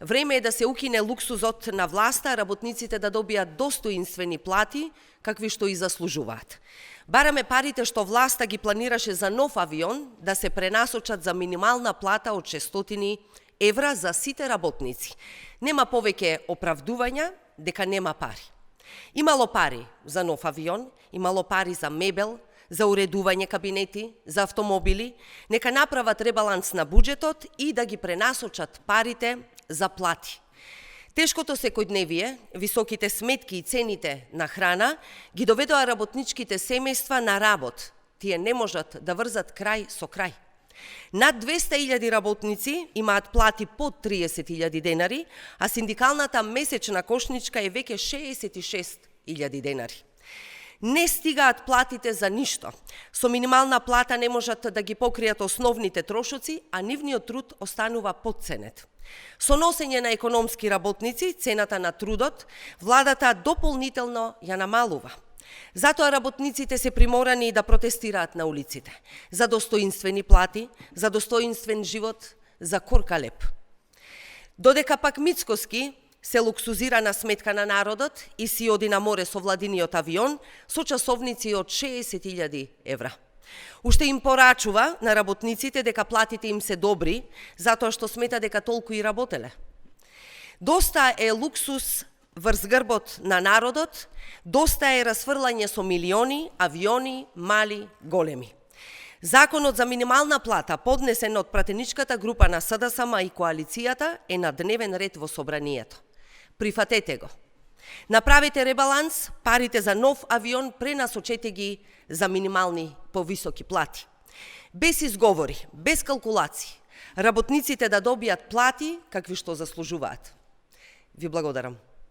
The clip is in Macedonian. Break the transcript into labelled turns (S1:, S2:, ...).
S1: Време е да се укине луксузот на власта, работниците да добијат достоинствени плати, какви што и заслужуваат. Бараме парите што власта ги планираше за нов авион да се пренасочат за минимална плата од 600 евра за сите работници. Нема повеќе оправдувања дека нема пари. Имало пари за нов авион, имало пари за мебел, за уредување кабинети, за автомобили, нека направат ребаланс на буџетот и да ги пренасочат парите за плати. Тешкото секојдневие, високите сметки и цените на храна ги доведоа работничките семејства на работ. Тие не можат да врзат крај со крај. Над 200.000 работници имаат плати под 30.000 денари, а синдикалната месечна кошничка е веќе 66.000 денари. Не стигаат платите за ништо. Со минимална плата не можат да ги покријат основните трошоци, а нивниот труд останува потценет. Со носење на економски работници, цената на трудот, владата дополнително ја намалува. Затоа работниците се приморани да протестираат на улиците. За достоинствени плати, за достоинствен живот, за корка леп. Додека пак Мицкоски се луксузира на сметка на народот и си оди на море со владиниот авион со часовници од 60.000 евра. Уште им порачува на работниците дека платите им се добри, затоа што смета дека толку и работеле. Доста е луксус врз грбот на народот, доста е расфрлање со милиони, авиони, мали, големи. Законот за минимална плата, поднесен од пратеничката група на СДСМ и коалицијата, е на дневен ред во собранието. Прифатете го. Направете ребаланс, парите за нов авион пренасочете ги за минимални повисоки плати. Без изговори, без калкулации, работниците да добијат плати какви што заслужуваат. Ви благодарам.